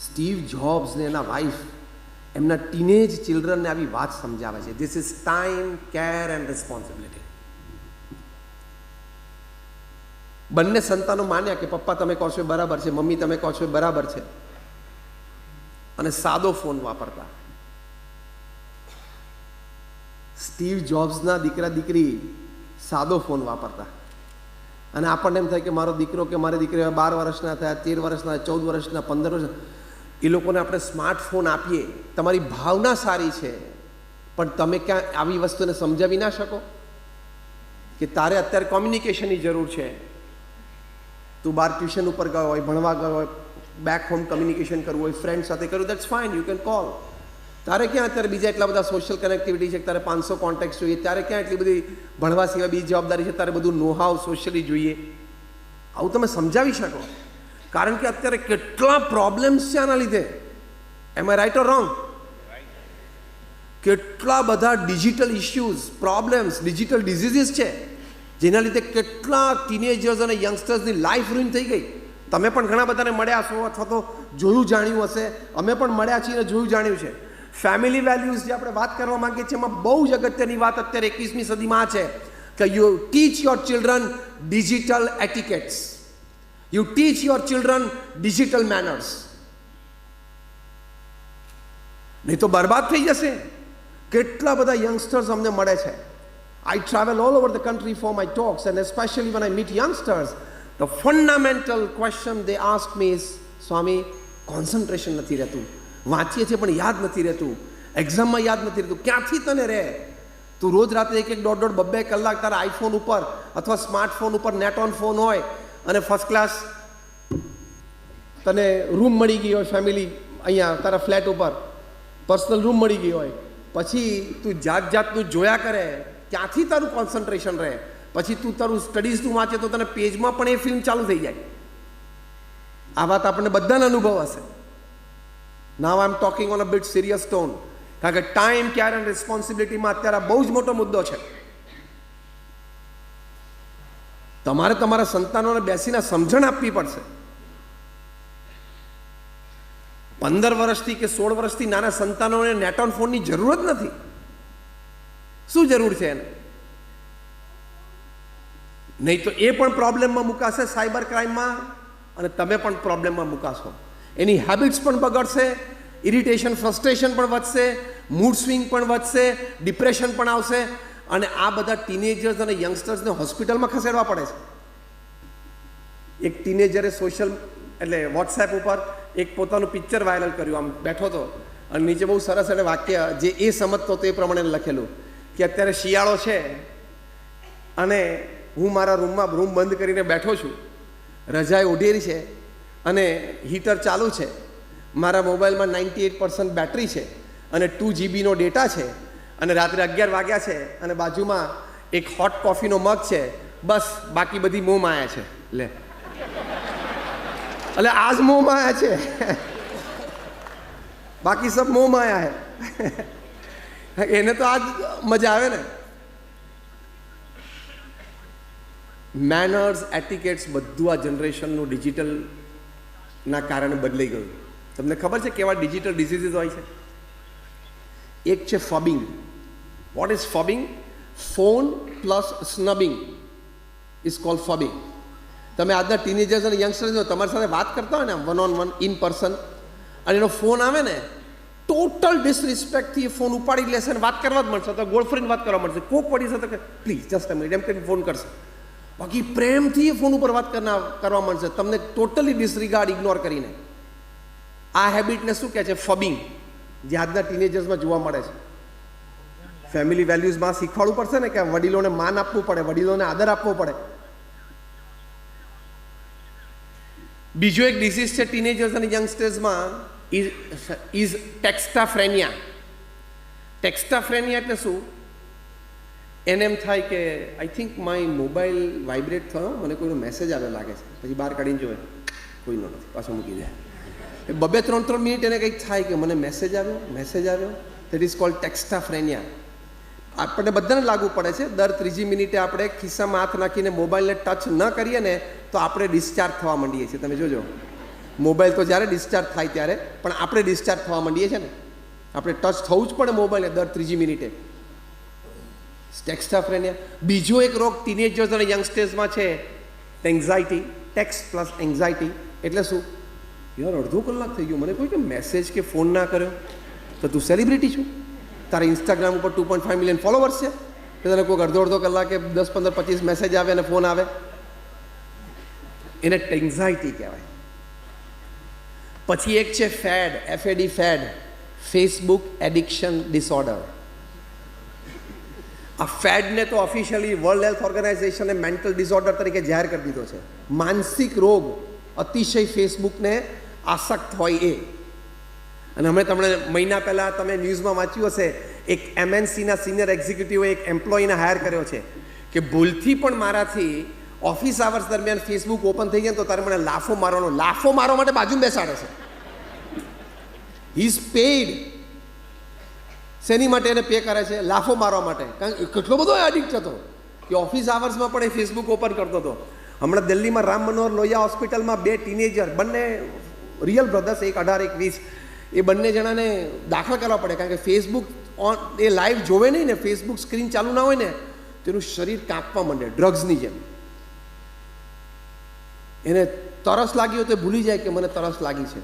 Steve jobs ને એના wife એમના ટીનેજ ચિલ્ડ્રનને આવી વાત સમજાવે છે. This is time, care and responsibility. બંને સંતાનો માન્યા કે પપ્પા તમે કહો છો બરાબર છે, મમ્મી તમે કહો છો બરાબર છે, અને સાદો ફોન વાપરતા. સ્ટીવ જોબ્સના દીકરા દીકરી સાદો ફોન વાપરતા, અને આપણને એમ થાય કે મારો દીકરો કે મારી દીકરી 12 વર્ષના થયા, 13 વર્ષના, 14 વર્ષના, 15 વર્ષના, એ લોકોને આપણે સ્માર્ટફોન આપીએ. તમારી ભાવના સારી છે, પણ તમે ક્યાં આવી વસ્તુને સમજાવી ના શકો કે તારે અત્યારે કોમ્યુનિકેશનની જરૂર છે. તું બહાર ટ્યુશન ઉપર ગયો હોય, ભણવા ગયો હોય, બેક હોમ કમ્યુનિકેશન કરવું હોય, ફ્રેન્ડ સાથે કરવું, that's fine, you can call. તારે ક્યાં અત્યારે બીજા એટલા બધા સોશિયલ કનેક્ટિવિટી છે, તારે 500 કોન્ટેક્ટ જોઈએ, ત્યારે ક્યાં એટલી બધી ભણવા સિવાય બીજી જવાબદારી છે, તારે બધું નો હાવ સોશિયલી જોઈએ. આવું તમે સમજાવી શકો, કારણ કે અત્યારે કેટલા પ્રોબ્લેમ્સ છે આના લીધે. એમ આઈ રાઈટ ઓર રોંગ? કેટલા બધા digital issues, problems, digital diseases છે, જેના લીધે કેટલા ટીનેજર્સ અને યંગસ્ટર્સની લાઈફ રૂઇન થઈ ગઈ. તમે પણ ઘણા બધાને મળ્યા છો, અથવા તો જોયું જાણ્યું હશે. અમે પણ મળ્યા છીએ અને જોયું જાણ્યું છે. ફેમિલી વેલ્યુઝ જે આપણે વાત કરવા માંગીએ છીએ, એમાં બહુ જ અગત્યની વાત અત્યારે 21મી સદીમાં છે કે you teach your children digital etiquettes, you teach your children digital manners. નહીં તો બરબાદ થઈ જશે. કેટલા બધા યંગસ્ટર્સ અમને મળે છે. I travel all over the country for my talks, and especially when I meet youngsters, the fundamental question they ask me is, Swami, concentration નથી રહેતું, વાંચીએ છીએ પણ યાદ નથી રહેતું, એક્ઝામમાં યાદ નથી રહેતું. ક્યાંથી તને રહે? તું રોજ રાત્રે 1-1, 1.5, 2 કલાક તારા આઈફોન ઉપર અથવા સ્માર્ટફોન ઉપર નેટ ઓન ફોન હોય, અને ફર્સ્ટ ક્લાસ તને રૂમ મળી ગઈ હોય, ફેમિલી અહીંયા તારા ફ્લેટ ઉપર પર્સનલ રૂમ મળી ગઈ હોય, પછી તું જાત જાતનું જોયા કરે, ક્યાંથી તારું કોન્સન્ટ્રેશન રહે? પછી તું તારું સ્ટડીઝ તું વાંચે તો તને પેજમાં પણ એ ફિલ્મ ચાલુ થઈ જાય. આ વાત આપણને બધાને અનુભવ હશે. Now I am talking on a bit serious tone, કારણ કે ટાઈમ, કેર એન્ડ રિસ્પોન્સિબિલિટીમાં અત્યારે બહુ જ મોટો મુદ્દો છે. તમારે તમારા સંતાનોને બેસીને સમજણ આપવી પડશે. 15 વર્ષથી કે 16 વર્ષથી નાના સંતાનોને નેટ ઓન ફોનની જરૂર જ નથી. શું જરૂર છે એને? નહીં તો એ પણ પ્રોબ્લેમમાં મુકાશે, સાયબર ક્રાઇમમાં, અને તમે પણ પ્રોબ્લેમમાં મુકાશો. એની હેબિટ્સ પણ બગડશે, ઇરિટેશન, ફ્રસ્ટ્રેશન પણ વધશે, મૂડ સ્વિંગ પણ વધશે, ડિપ્રેશન પણ આવશે, અને આ બધા ટીનેજર્સ અને યંગસ્ટર્સને હોસ્પિટલમાં ખસેડવા પડે છે. એક ટીનેજરે એટલે વોટ્સએપ ઉપર એક પોતાનું પિક્ચર વાયરલ કર્યું. આમ બેઠો હતો અને નીચે બહુ સરસ એને વાક્ય જે એ સમજતો તો એ પ્રમાણે લખેલું કે અત્યારે શિયાળો છે અને હું મારા રૂમમાં રૂમ બંધ કરીને બેઠો છું, રજાઈ ઓઢેલી છે અને હીટર ચાલુ છે, મારા મોબાઈલમાં 98% બેટરી છે અને 2 GB ડેટા છે, અને રાત્રે 11 વાગ્યા છે અને બાજુમાં એક હોટ કોફીનો મગ છે, બસ બાકી બધી મોહ માયા છે. લે, એટલે આજ મોહ માયા છે, બાકી સબ મોહ માયા હે. એને તો આજ મજા આવે ને. મેનર્સ, એટિકેટ્સ બધું આ જનરેશનનું ડિજિટલના કારણે બદલાઈ ગયું. તમને ખબર છે કેવા ડિજિટલ ડિઝીઝીસ હોય છે? એક છે phubbing. What is phubbing? Phone plus snubbing is called phubbing. તમે આજના ટીનેજર્સ અને યંગસ્ટર્સ તમારી સાથે વાત કરતા હોય ને, 1-on-1 ઇન પર્સન, અને એનો ફોન આવે ને, ટોટલ ડિસરિસ્પેક્ટથી ફોન ઉપાડી લેશે અને વાત કરવા જ મળશે, તો ગોળ ફરીને વાત કરવા મળશે. કોક પડી શકે કે પ્લીઝ જસ્ટ અ મિનિટ એમ કરીને ફોન કરશે. બાકી પ્રેમથી ફોન ઉપર વાત કરવા મળશે, તમને ટોટલી ડિસરિગાર્ડ, ઇગ્નોર કરીને. આ હેબિટને શું કહે છે? ફબિંગ, જે આજના ટીનેજર્સમાં જોવા મળે છે. ફેમિલી વેલ્યુઝમાં શીખવાડવું પડશે ને કે વડીલોને માન આપવું પડે, વડીલોને આદર આપવો પડે. બીજો એક ડિસીઝ છે ટીનેજર્સ અને યંગસ્ટર્સમાં, ઇઝ ટેક્સ્ટાફ્રેનિયા. ટેક્સ્ટાફ્રેનિયા એટલે શું? એને એમ થાય કે I think my mobile vibrate થયો, મને કોઈનો મેસેજ આવે લાગે છે, પછી બહાર કાઢીને જોવે કોઈનો નથી, પાછો મૂકી દે. 2-3 મિનિટ એને કંઈક થાય કે મને મેસેજ આવ્યો. That is called textaphrenia. આપણને બધાને લાગુ પડે છે. દર 3જી મિનિટે આપણે ખિસ્સામાં હાથ નાખીને મોબાઈલને ટચ ન કરીએ ને તો આપણે ડિસ્ચાર્જ થવા માંડીએ છીએ. તમે જોજો, મોબાઈલ તો જ્યારે ડિસ્ચાર્જ થાય ત્યારે, પણ આપણે ડિસ્ચાર્જ થવા માંડીએ છીએ ને, આપણે ટચ થવું જ પડે મોબાઈલે દર 3જી મિનિટે. ટેક્સ્ટાફ્રેનિયા. બીજો એક રોગ ટીનેજર્સ અને યંગસ્ટર્સમાં છે, એન્ઝાયટી. ટેક્સ્ટ પ્લસ એન્ઝાયટી એટલે શું? યાર અડધો કલાક થઈ ગયો, મને કોઈ કે મેસેજ કે ફોન ના કર્યો, તો તું સેલિબ્રિટી છું? તારે ઇન્સ્ટાગ્રામ ઉપર 2.5 મિલિયન ફોલોવર્સ છે, કે તને કોઈક અડધો કલાકે 10, 15, 25 મેસેજ આવે અને ફોન આવે? એને એન્ઝાયટી કહેવાય. પછી એક છે fad, FAD, fad, Facebook addiction disorder. આ ફેડને તો ઓફિશિયલી વર્લ્ડ હેલ્થ ઓર્ગેનાઇઝેશને મેન્ટલ ડિસઓર્ડર તરીકે જાહેર કરી દીધો છે. માનસિક રોગ, અતિશય ફેસબુકને આસક્ત હોય એ. અને અમે તમને મહિના પહેલાં તમે ન્યૂઝમાં વાંચ્યું હશે, એક MNCના સિનિયર એક્ઝિક્યુટિવે એક એમ્પ્લોયીને હાયર કર્યો છે કે ભૂલથી પણ મારાથી ઓફિસ આવર્સ દરમિયાન ફેસબુક ઓપન થઈ જાય તો તારે મને લાફો મારવા માટે બાજુ બેસાડે છે. He is paid. શેની માટે એને પે કરે છે? લાફો મારવા માટે. કારણ કે કેટલો બધો એડિક્ટ હતો કે ઓફિસ આવર્સમાં પણ એ ફેસબુક ઓપન કરતો હતો. હમણાં દિલ્હીમાં રામ મનોહર લોહિયા હોસ્પિટલમાં 2 ટીનેજર, બંને રિયલ બ્રધર્સ, એક 18, એક 20, એ બંને જણાને દાખલ કરવા પડે. કારણ કે ફેસબુક એ લાઈવ જોવે નહીં ને, ફેસબુક સ્ક્રીન ચાલુ ના હોય ને, તેનું શરીર કાંપવા માંડે ડ્રગ્સની જેમ. એને તરસ લાગી હોય તો ભૂલી જાય કે મને તરસ લાગી છે,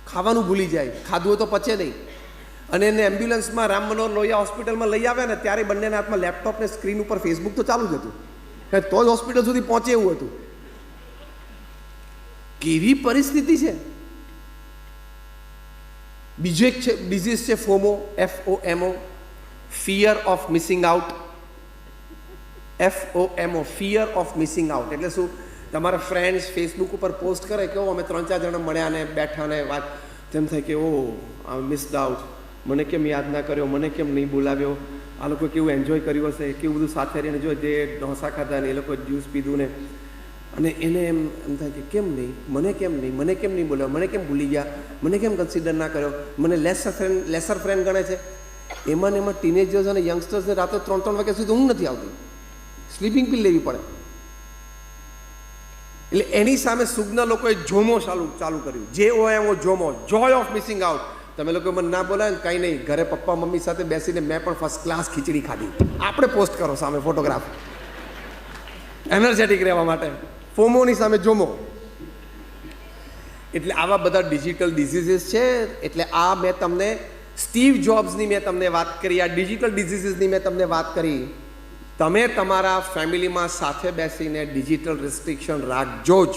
ખાવાનું ભૂલી જાય, ખાધું હોય તો પચે નહીં. અને એને એમ્બ્યુલન્સમાં રામ મનોહર લોહિયા હોસ્પિટલમાં લઈ આવ્યા ને ત્યારે બંનેના હાથમાં લેપટોપ ને સ્ક્રીન ઉપર ફેસબુક તો ચાલુ જ હતું, તો જ હોસ્પિટલ સુધી પહોંચે એવું હતું. કેવી પરિસ્થિતિ છે! બીજો એક છે ડિઝીઝ છે FOMO, FOMO, fear of missing out. FOMO, fear of missing out એટલે શું? તમારા ફ્રેન્ડ્સ ફેસબુક ઉપર પોસ્ટ કરે કે અમે 3-4 જણા મળ્યા ને બેઠા ને વાત, તેમ થાય કે ઓ આઈ મિસ્ડ આઉટ, મને કેમ યાદ ના કર્યો, મને કેમ નહીં બોલાવ્યો, આ લોકો કેવું એન્જોય કર્યું હશે, કેવું બધું સાથે રહીને જો જે ઢોસા ખાધા ને એ લોકો જ્યુસ પીધું ને, અને એને એમ થાય કે કેમ નહીં, મને કેમ નહીં બોલાવ્યો, મને કેમ ભૂલી ગયા, મને કેમ કન્સિડર ના કર્યો, મને લેસર ફ્રેન્ડ ગણે છે. એમાં ને એમાં ટીનેજર્સ અને યંગસ્ટર્સને રાત્રે 3-3 વાગ્યા સુધી ઊંઘ નથી આવતી, સ્લીપિંગ પિલ લેવી પડે. એટલે એની સામે સુજ્ઞ લોકોએ જોમો ચાલુ કર્યું, JOMO, જોમો, Joy of missing out. તમે લોકો મને ના બોલાય ને કંઈ નહીં, ઘરે પપ્પા મમ્મી સાથે બેસીને મેં પણ ફર્સ્ટ ક્લાસ ખીચડી ખાધી, આપણે પોસ્ટ કરો સામે ફોટોગ્રાફ, એનર્જેટિક રહેવા માટે. ફોમોની સામે જોમો. એટલે આવા બધા ડિજિટલ ડિઝીઝીસ છે. એટલે આ મેં તમને સ્ટીવ જોબ્સની મેં તમને વાત કરી, આ ડિજિટલ ડિઝીઝીસની મેં તમને વાત કરી. તમે તમારા ફેમિલીમાં સાથે બેસીને ડિજિટલ રિસ્ટ્રિક્શન રાખજો જ.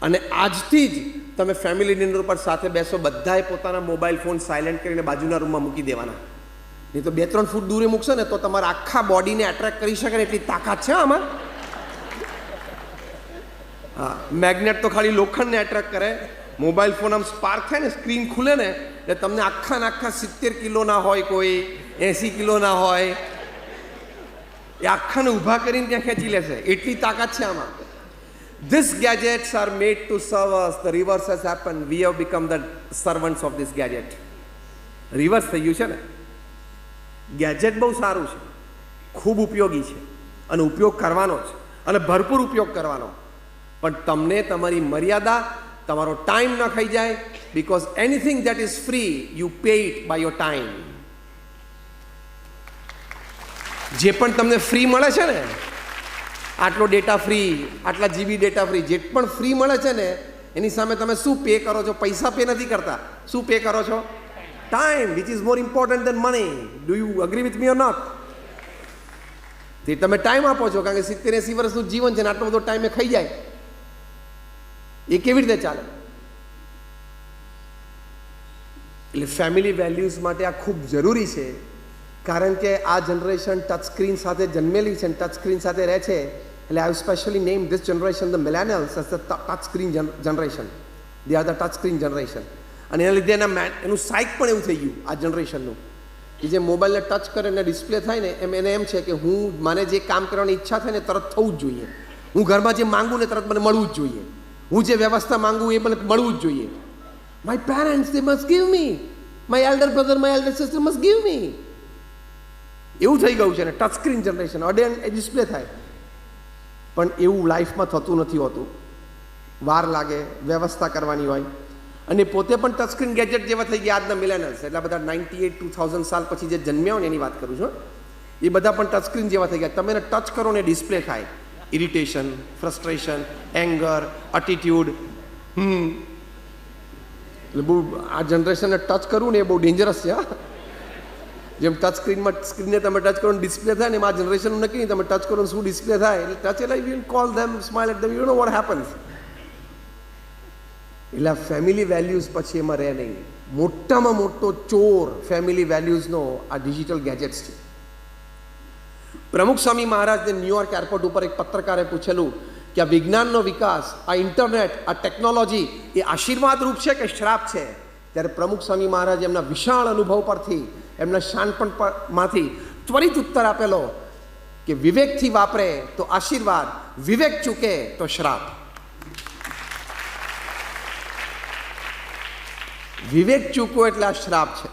અને આજથી જ તમે ફેમિલી ડિનર ઉપર સાથે બેસો, બધાએ પોતાના મોબાઈલ ફોન સાયલેન્ટ કરીને બાજુના રૂમમાં મૂકી દેવાના. નહીં તો 2-3 ફૂટ દૂરે મૂકશો ને તો તમારા આખા બોડીને એટ્રેક્ટ કરી શકે ને એટલી તાકાત છે આમાં. હા, મેગ્નેટ તો ખાલી લોખંડને એટ્રેક્ટ કરે, મોબાઈલ ફોન આમ સ્પાર્ક થાય ને, સ્ક્રીન ખુલે ને એટલે તમને આખા 70 કિલોના હોય, કોઈ 80 કિલોના હોય, એ આખાને ઊભા કરીને ત્યાં ખેંચી લેશે, એટલી તાકાત છે આમાં. These gadgets are made to serve us. The reverse has happened. We have become the servants of this gadget. Reverse થઈ ગયું છે ને. ગેજેટ બહુ સારું છે, ખૂબ ઉપયોગી છે, અને ઉપયોગ કરવાનો છે, અને ભરપૂર ઉપયોગ કરવાનો. પણ તમને તમારી મર્યાદા, તમારો ટાઈમ ન ખાઈ જાય. Because anything that is free, you pay it by your time. જે પણ તમને ફ્રી મળે છે ને, આટલો ડેટા ફ્રી, આટલા GB ડેટા ફ્રી, જે પણ ફ્રી મળે છે ને, એની સામે તમે શું પે કરો છો? પૈસા પે નથી કરતા, શું પે કરો છો? Time, which is more important than money. Do you agree with me or not? તે તમે ટાઈમ આપો છો, કારણ કે 70-80 વર્ષનું જીવન છે ને, આટલો બધો ટાઈમ એ ખાઈ જાય, એ કેવી રીતે ચાલે? એટલે ફેમિલી વેલ્યુઝ માટે આ ખૂબ જરૂરી છે. કારણ કે આ જનરેશન ટચ સ્ક્રીન સાથે જન્મેલી છે, ટચ સ્ક્રીન સાથે રહે છે. એટલે I specially name this generation the millennials as the touch screen generation. They are the touch screen generation. અને એના લીધે એનું સાઇક પણ એવું થઈ ગયું આ જનરેશનનું, કે જે મોબાઈલને ટચ કરે ને ડિસ્પ્લે થાય ને, એને એમ છે કે મને જે કામ કરવાની ઈચ્છા થાય ને તરત થવું જ જોઈએ, હું ઘરમાં જે માંગું ને તરત મને મળવું જ જોઈએ, હું જે વ્યવસ્થા માંગું એ મને મળવું જ જોઈએ. My parents they must give me, my elder brother, my elder sister must give me. એવું થઈ ગયું છે ને ટચ સ્ક્રીન જનરેશન. અડે ડિસ્પ્લે થાય, પણ એવું લાઈફમાં થતું નથી હોતું. વાર લાગે, વ્યવસ્થા કરવાની હોય, અને પોતે પણ ટચસ્ક્રીન ગેજેટ જેવા થઈ ગયા આજના મિલેનિયલ્સ, એટલા બધા 98 2000 સાલ પછી જે જન્મ્યા હોય ને એની વાત કરું છું, એ બધા પણ ટચસ્ક્રીન જેવા થઈ ગયા. તમે એને ટચ કરો ને ડિસ્પ્લે થાય, ઇરિટેશન, ફ્રસ્ટ્રેશન, એંગર, એટીટ્યુડ. એટલે બહુ આ જનરેશનને ટચ કરવું ને એ બહુ ડેન્જરસ છે. જેમ ટચ સ્ક્રીનને તમે ટચ કરો ડિસ્પ્લે થાય ને એમ આ જનરેશનનું નક્કી નહીં, તમે ટચ કરો શું ડિસ્પ્લે થાય. એટલે ટચ એટલે you call them, smile at them, you know what happens. એટલે ફેમિલી વેલ્યુઝ પછી એમાં રહે નહીં. મોટામાં મોટો ચોર ફેમિલી વેલ્યુઝનો આ ડિજિટલ ગેજેટ્સ છે. પ્રમુખ સ્વામી મહારાજને ન્યુયોર્ક એરપોર્ટ ઉપર એક પત્રકારે પૂછેલું કે આ વિજ્ઞાનનો વિકાસ, આ ઇન્ટરનેટ, આ ટેકનોલોજી એ આશીર્વાદ રૂપ છે કે શ્રાપ છે? ત્યારે પ્રમુખ સ્વામી મહારાજ એમના વિશાળ અનુભવ પરથી, એમના શાનપણમાંથી ત્વરિત ઉત્તર આપેલો કે વિવેકથી વાપરે તો આશીર્વાદ, વિવેક ચૂકે તો શ્રાપ. વિવેક ચૂકવો એટલે આ શ્રાપ છે.